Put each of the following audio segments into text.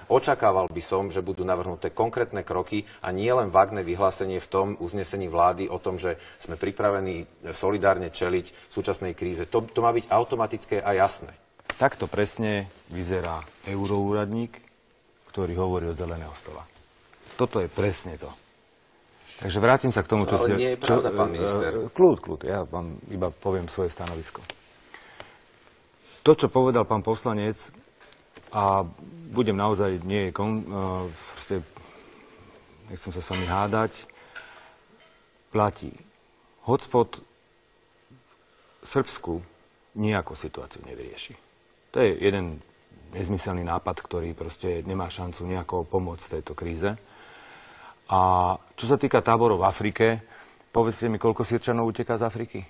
očakával by som, že budú navrhnuté konkrétne kroky a nie len vágne vyhlásenie v tom uznesení vlády o tom, že sme pripravení solidárne čeliť súčasnej kríze. To má byť automatické a jasné. Takto presne vyzerá euroúradník, ktorý hovorí od zeleného stola. Toto je presne to. Takže vrátim sa k tomu, čo ste... Ale nie je pravda, pán minister. Kľud, ja vám iba poviem svoje stanovisko. To, čo povedal pán poslanec, a budem naozaj, nechcem sa s vami hádať, platí. Hotspot v Srbsku nejakú situáciu nevyrieši. To je jeden nezmyselný nápad, ktorý proste nemá šancu nejako pomôcť v tejto kríze. A čo sa týka táborov v Afrike, povedzte mi, koľko Sýrčanov uteká z Afriky?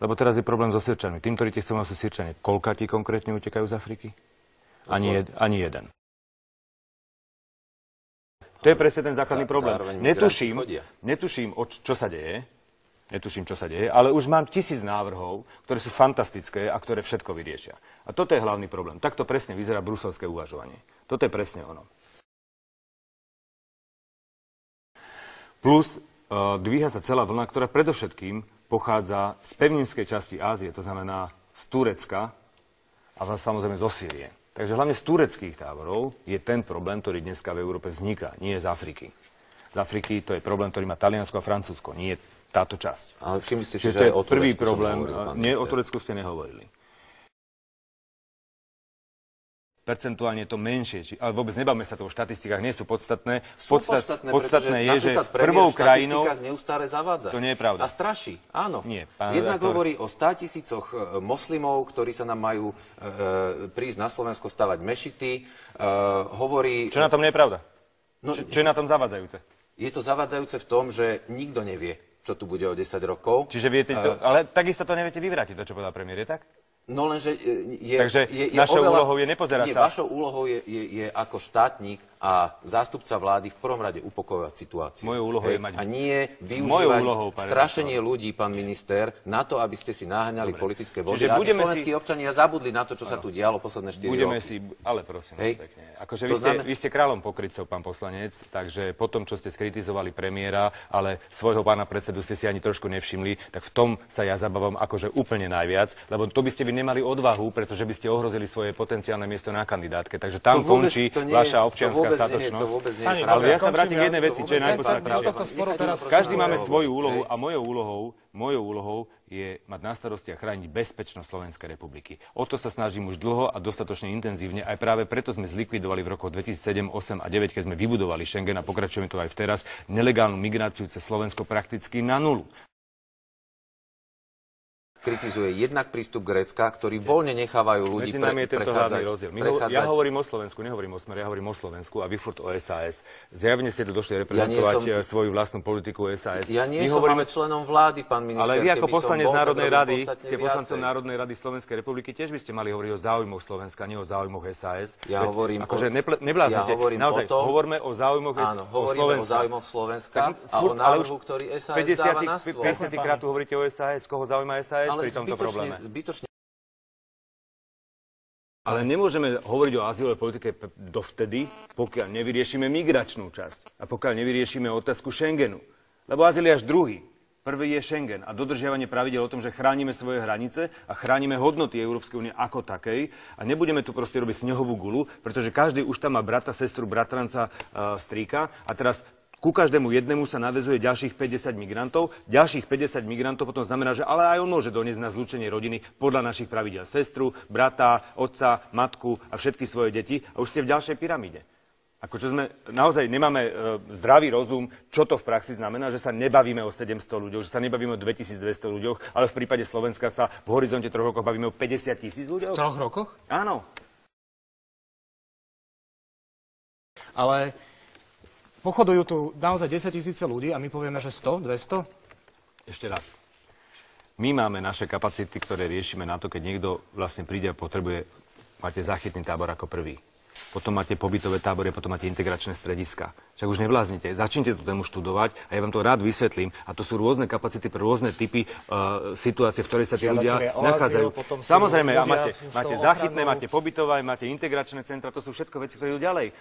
Lebo teraz je problém so Sýrčanmi. Tým, ktorí chceme, sú Sýrčania. Koľka ti konkrétne utekajú z Afriky? Ani jeden. To je presne ten základný problém. Netuším, čo sa deje. Ale už mám 1000 návrhov, ktoré sú fantastické a ktoré všetko vyriešia. A toto je hlavný problém. Takto presne vyzerá bruselské uvažovanie. Toto je presne ono. Plus dvíha sa celá vlna, ktorá predovšetkým pochádza z pevninskej časti Ázie, to znamená z Turecka a samozrejme zo Sýrie. Takže hlavne z tureckých táborov je ten problém, ktorý dneska v Európe vzniká, nie z Afriky. Z Afriky to je problém, ktorý má Taliansko a Francúzsko, nie táto časť. Ale všimli ste si, že o Turecku prvý problém, hovoril, o Turecku ste nehovorili. Percentuálne je to menšie, ale vôbec nebavme sa to o štatistikách, nie sú podstatné. Podstatné je, že prvou krajinou... neustále zavádza. To nie je pravda. A straší, áno. Nie, Jednak hovorí o 100 000 moslimov, ktorí sa nám majú prísť na Slovensko stavať mešity. Hovorí... Čo na tom nie je pravda? No, čo je na tom zavádzajúce? Je to zavádzajúce v tom, že nikto nevie, čo tu bude o 10 rokov. Čiže viete to, ale takisto to neviete vyvrátiť, to, čo povedal premiér, je tak? No lenže Takže našou úlohou je nepozerať sa. Vašou úlohou je ako štátnik a zástupca vlády v prvom rade upokojovať situáciu. Mojou úlohou je mať... A nie využívať strašenie ľudí, pán minister, na to, aby ste si naháňali politické body. Aby slovenskí občania zabudli na to, čo sa tu dialo posledné 4 roky. Ale prosím, pekne. Akože vy ste kráľom pokrytcov, pán poslanec, takže po tom, čo ste skritizovali premiéra, ale svojho pána predsedu ste si ani trošku nevšimli, tak v tom sa ja zabávam akože úplne najviac, lebo to by ste nemali odvahu, pretože by ste ohrozili svoje potenciálne miesto na kandidátke. Takže tam končí vaša občianska statočnosť. Ale ja sa vrátim k jednej veci, čo je najpodstatnejšie. Každý máme svoju úlohu a mojou úlohou je mať na starosti a chrániť bezpečnosť Slovenskej republiky. O to sa snažím už dlho a dostatočne intenzívne. Aj práve preto sme zlikvidovali v rokoch 2007, 2008 a 2009, keď sme vybudovali Schengen a pokračujeme to aj teraz, nelegálnu migráciu cez Slovensko prakticky na nulu. Kritizuje jednak prístup Grécka, ktorí voľne nechávajú ľudí prechádzať. Medzi nami je tento hlavný rozdiel. Ja hovorím o Slovensku, nehovorím o Smere, ja hovorím o Slovensku a vy furt o SAS. Zjavne ste tu došli reprezentovať svoju vlastnú politiku SAS. Ja nie som ale členom vlády, pán minister. Ale vy ako poslanec Národnej rady, ste poslancom Národnej rady Slovenskej republiky, tiež by ste mali hovoriť o záujmoch Slovenska, nie o záujmoch SAS. Ja hovorím nebláznite. Naozaj, hovoríme o záujmoch Slovenska. Áno, hovoríme o záujmoch Slovenska a o návrhu, ktorý SAS dáva na stôl. 50 krát tu hovoríte o SAS, koho zaujíma SAS? Pri tomto probléme. Ale nemôžeme hovoriť o azylovej politike dovtedy, pokiaľ nevyriešime migračnú časť a pokiaľ nevyriešime otázku Schengenu. Lebo azyl je až druhý. Prvý je Schengen a dodržiavanie pravidel o tom, že chránime svoje hranice a chránime hodnoty Európskej únie ako takej a nebudeme tu proste robiť snehovú gulu, pretože každý už tam má brata, sestru, bratranca, strýka a teraz ku každému jednému sa naväzuje ďalších 50 migrantov. Ďalších 50 migrantov potom znamená, že ale aj on môže doniesť na zlúčenie rodiny podľa našich pravidel sestru, brata, otca, matku a všetky svoje deti a už ste v ďalšej pyramíde. Akože sme naozaj nemáme zdravý rozum, čo to v praxi znamená, že sa nebavíme o 700 ľuďoch, že sa nebavíme o 2200 ľuďoch, ale v prípade Slovenska sa v horizonte 3 rokov bavíme o 50 000 ľuďoch. V 3 rokoch? Áno. Ale pochodujú tu naozaj 10 000 ľudí a my povieme, že 100, 200? Ešte raz. My máme naše kapacity, ktoré riešime na to, keď niekto vlastne príde a potrebuje, máte záchytný tábor ako prvý. Potom máte pobytové tábory, potom máte integračné strediska. Však už nebláznite, začnite tú tému študovať a ja vám to rád vysvetlím. A to sú rôzne kapacity pre rôzne typy situácie, v ktorej sa tí ľudia nachádzajú. Samozrejme, máte záchytné, máte pobytové, máte integračné centra, to sú všetko veci, ktoré idú ďalej.